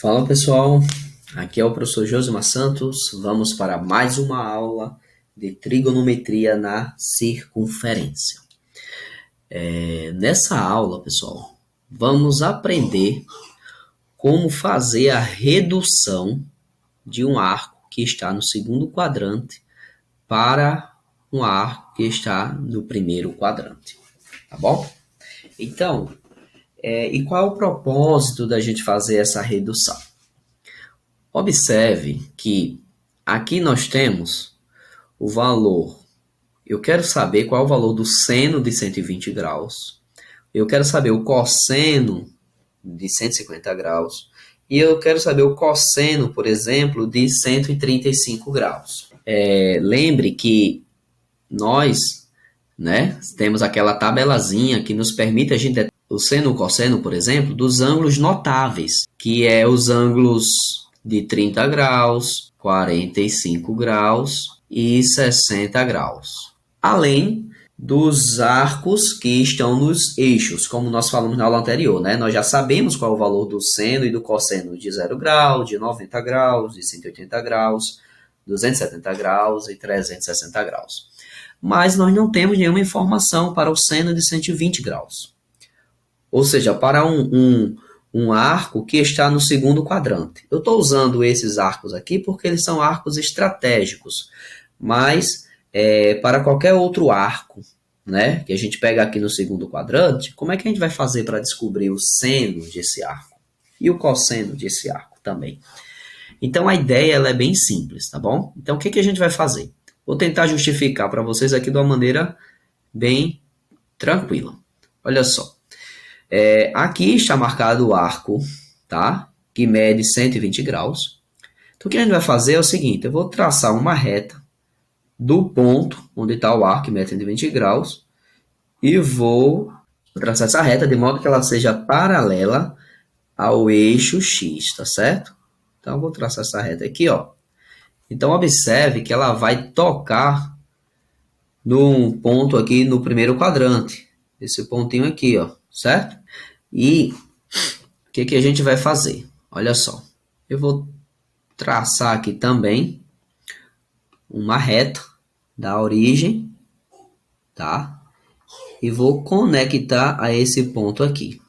Fala pessoal, aqui é o professor Josimar Santos. Vamos para mais uma aula de trigonometria na circunferência. Nessa aula, pessoal, vamos aprender como fazer a redução de um arco que está no segundo quadrante para um arco que está no primeiro quadrante, tá bom? Então, e qual é o propósito da gente fazer essa redução? Observe que aqui nós temos o valor. Eu quero saber qual é o valor do seno de 120 graus. Eu quero saber o cosseno de 150 graus. E eu quero saber o cosseno, por exemplo, de 135 graus. Lembre que nós, temos aquela tabelazinha que nos permite a gente o seno e o cosseno, por exemplo, dos ângulos notáveis, que é os ângulos de 30 graus, 45 graus e 60 graus. Além dos arcos que estão nos eixos, como nós falamos na aula anterior, né? Nós já sabemos qual é o valor do seno e do cosseno de 0 grau, de 90 graus, de 180 graus, 270 graus e 360 graus. Mas nós não temos nenhuma informação para o seno de 120 graus. Ou seja, para um arco que está no segundo quadrante. Eu estou usando esses arcos aqui porque eles são arcos estratégicos, mas para qualquer outro arco, né, que a gente pega aqui no segundo quadrante, como é que a gente vai fazer para descobrir o seno desse arco? E o cosseno desse arco também. Então a ideia ela é bem simples, tá bom? Então o que a gente vai fazer? Vou tentar justificar para vocês aqui de uma maneira bem tranquila. Olha só. Aqui está marcado o arco, tá? Que mede 120 graus. Então, o que a gente vai fazer é o seguinte: eu vou traçar uma reta do ponto onde está o arco que mede 120 graus e vou traçar essa reta de modo que ela seja paralela ao eixo X, tá certo? Então, eu vou traçar essa reta aqui, ó. Então, observe que ela vai tocar num ponto aqui no primeiro quadrante. Esse pontinho aqui, ó, certo? E o que a gente vai fazer? Olha só, eu vou traçar aqui também uma reta da origem, tá? E vou conectar a esse ponto aqui.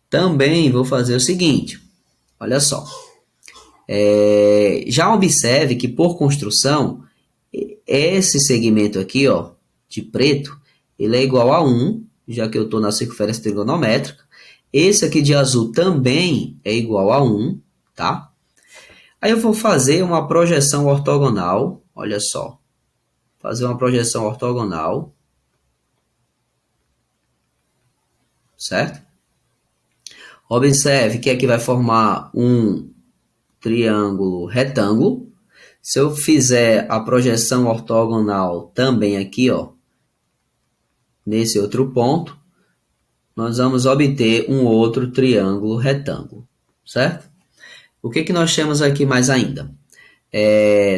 Também vou fazer o seguinte, olha só. Já observe que por construção, esse segmento aqui, ó, de preto, ele é igual a 1, já que eu estou na circunferência trigonométrica. Esse aqui de azul também é igual a 1, tá? Aí eu vou fazer uma projeção ortogonal, olha só. Fazer uma projeção ortogonal, certo? Observe que aqui vai formar um triângulo retângulo. Se eu fizer a projeção ortogonal também aqui, ó, nesse outro ponto, nós vamos obter um outro triângulo retângulo, certo? O que nós temos aqui mais ainda?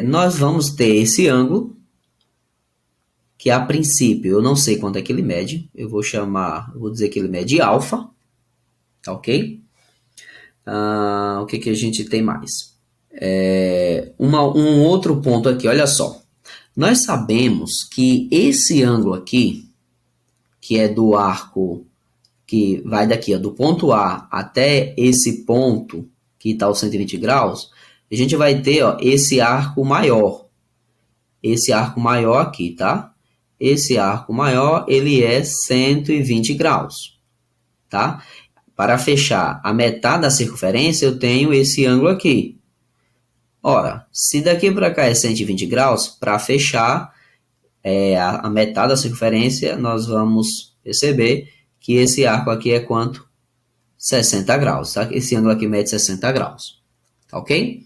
Nós vamos ter esse ângulo, que a princípio eu não sei quanto é que ele mede, eu vou dizer que ele mede alfa, ok? O que a gente tem mais? Um outro ponto aqui, olha só. Nós sabemos que esse ângulo aqui, que é do arco que vai daqui, ó, do ponto A até esse ponto que está aos 120 graus, a gente vai ter, ó, esse arco maior. Esse arco maior aqui, tá? Esse arco maior, ele é 120 graus, tá? Para fechar a metade da circunferência, eu tenho esse ângulo aqui. Ora, se daqui para cá é 120 graus, para fechar a metade da circunferência, nós vamos perceber que esse arco aqui é quanto? 60 graus, tá? Esse ângulo aqui mede 60 graus, ok?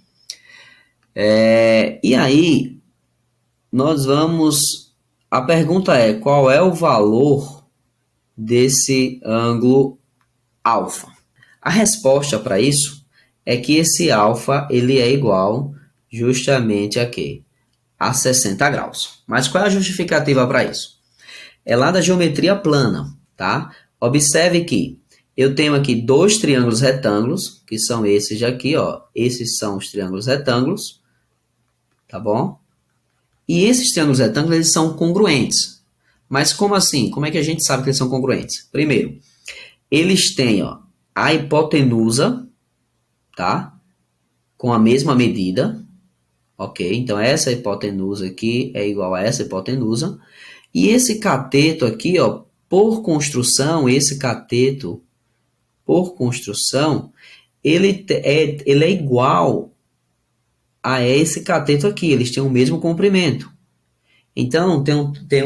E aí, nós vamos... A pergunta é, qual é o valor desse ângulo alfa? A resposta para isso é que esse alfa, ele é igual justamente a quê? A 60 graus. Mas qual é a justificativa para isso? É lá da geometria plana, tá? Observe que eu tenho aqui dois triângulos retângulos, que são esses aqui, ó. Esses são os triângulos retângulos, tá bom? E esses triângulos retângulos, eles são congruentes. Mas como assim? Como é que a gente sabe que eles são congruentes? Primeiro, eles têm, ó, a hipotenusa, tá? Com a mesma medida, ok? Então, essa hipotenusa aqui é igual a essa hipotenusa. E esse cateto aqui, ó, por construção, esse cateto, por construção, ele é igual a esse cateto aqui. Eles têm o mesmo comprimento. Então, tem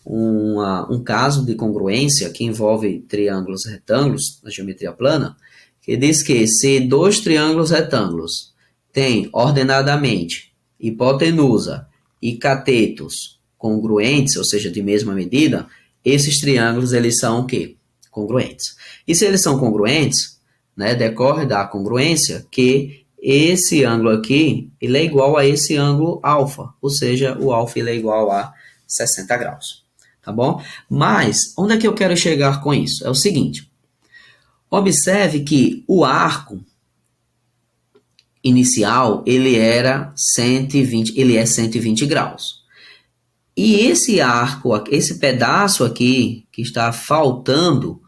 um caso de congruência que envolve triângulos retângulos na geometria plana, que diz que se dois triângulos retângulos têm ordenadamente hipotenusa e catetos congruentes, ou seja, de mesma medida, esses triângulos eles são o quê? Congruentes. E se eles são congruentes, né, decorre da congruência que esse ângulo aqui ele é igual a esse ângulo alfa, ou seja, o alfa ele é igual a 60 graus. Tá bom? Mas, onde é que eu quero chegar com isso? É o seguinte, observe que o arco inicial, ele é 120 graus. E esse arco, esse pedaço aqui, que está faltando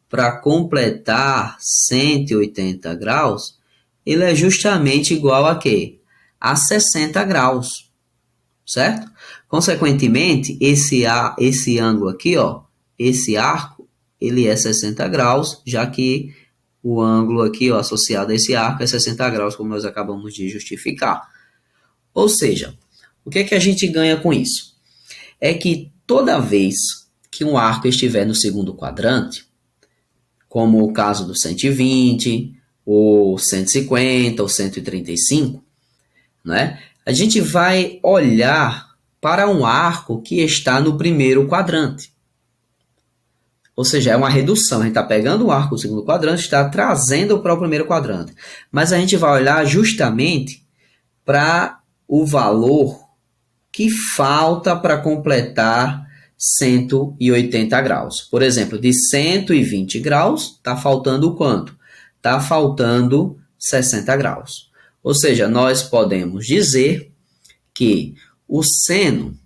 para completar 180 graus, ele é justamente igual a quê? A 60 graus, certo? Consequentemente, esse ângulo aqui, ó, esse arco, ele é 60 graus, já que o ângulo aqui, ó, associado a esse arco é 60 graus, como nós acabamos de justificar. Ou seja, o que é que a gente ganha com isso? É que toda vez que um arco estiver no segundo quadrante, como o caso do 120, ou 150, ou 135, né, a gente vai olhar para um arco que está no primeiro quadrante. Ou seja, é uma redução. A gente está pegando o arco do segundo quadrante e está trazendo para o primeiro quadrante. Mas a gente vai olhar justamente para o valor que falta para completar 180 graus. Por exemplo, de 120 graus, está faltando quanto? Está faltando 60 graus. Ou seja, nós podemos dizer que o seno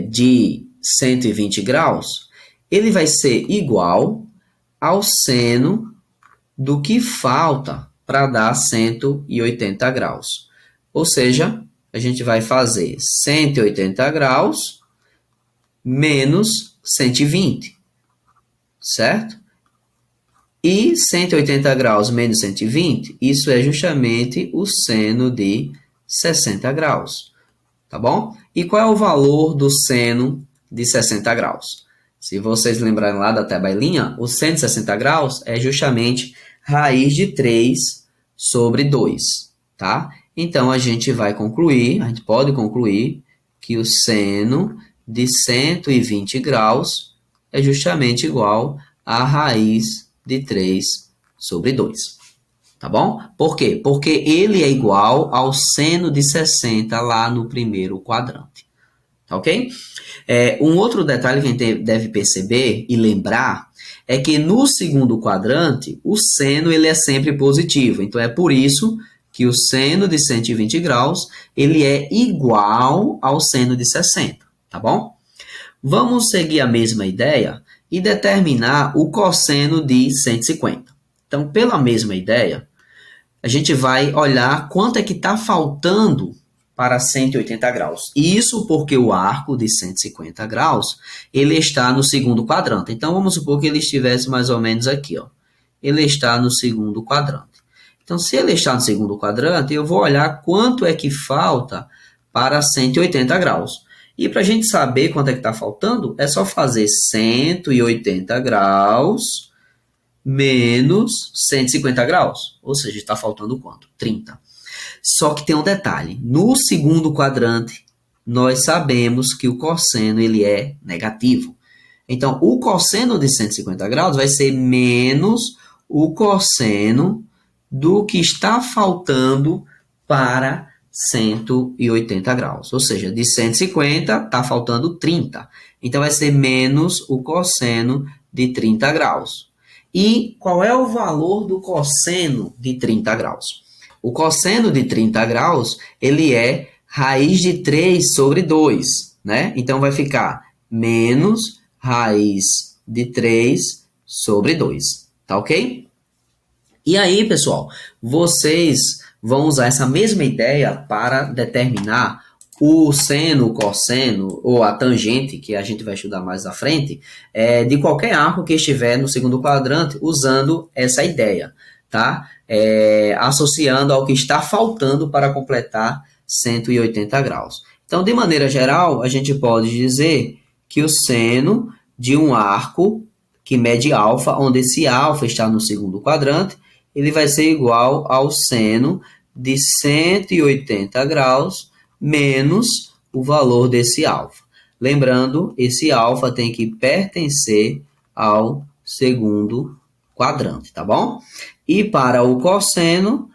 de 120 graus, ele vai ser igual ao seno do que falta para dar 180 graus. Ou seja, a gente vai fazer 180 graus menos 120, certo? E 180 graus menos 120, isso é justamente o seno de 60 graus, tá bom? E qual é o valor do seno de 60 graus? Se vocês lembrarem lá da tabelinha, o seno de 60 graus é justamente raiz de 3 sobre 2, tá? Então, a gente pode concluir que o seno de 120 graus é justamente igual a raiz de 3 sobre 2. Tá bom? Por quê? Porque ele é igual ao seno de 60 lá no primeiro quadrante. Tá ok? Um outro detalhe que a gente deve perceber e lembrar é que no segundo quadrante, o seno ele é sempre positivo. Então, é por isso que o seno de 120 graus ele é igual ao seno de 60. Tá bom? Vamos seguir a mesma ideia e determinar o cosseno de 150. Então, pela mesma ideia, a gente vai olhar quanto é que está faltando para 180 graus. Isso porque o arco de 150 graus, ele está no segundo quadrante. Então, vamos supor que ele estivesse mais ou menos aqui, ó. Ele está no segundo quadrante. Então, se ele está no segundo quadrante, eu vou olhar quanto é que falta para 180 graus. E para a gente saber quanto é que está faltando, é só fazer 180 graus menos 150 graus. Ou seja, está faltando quanto? 30. Só que tem um detalhe. No segundo quadrante, nós sabemos que o cosseno ele é negativo. Então, o cosseno de 150 graus vai ser menos o cosseno do que está faltando para 180 graus. Ou seja, de 150 está faltando 30. Então, vai ser menos o cosseno de 30 graus. E qual é o valor do cosseno de 30 graus? O cosseno de 30 graus, ele é raiz de 3 sobre 2, né? Então, vai ficar menos raiz de 3 sobre 2, tá ok? E aí, pessoal, vocês vão usar essa mesma ideia para determinar o seno, o cosseno ou a tangente, que a gente vai estudar mais à frente, de qualquer arco que estiver no segundo quadrante, usando essa ideia, tá? Associando ao que está faltando para completar 180 graus. Então, de maneira geral, a gente pode dizer que o seno de um arco que mede alfa, onde esse alfa está no segundo quadrante, ele vai ser igual ao seno de 180 graus menos o valor desse alfa. Lembrando, esse alfa tem que pertencer ao segundo quadrante, tá bom? E para o cosseno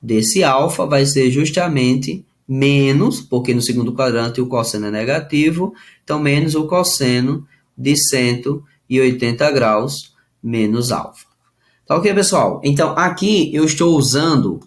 desse alfa vai ser justamente menos, porque no segundo quadrante o cosseno é negativo, então menos o cosseno de 180 graus menos alfa. Tá ok, pessoal? Então, aqui eu estou usando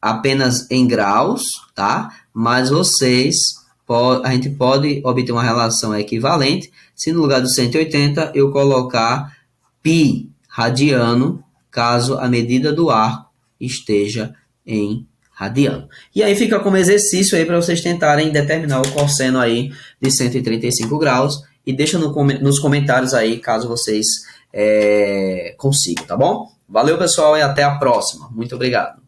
apenas em graus, tá? Mas a gente pode obter uma relação equivalente se no lugar do 180 eu colocar π radiano, caso a medida do arco esteja em radiano. E aí fica como exercício aí para vocês tentarem determinar o cosseno aí de 135 graus e deixa nos comentários aí caso vocês consigam, tá bom? Valeu, pessoal, e até a próxima. Muito obrigado.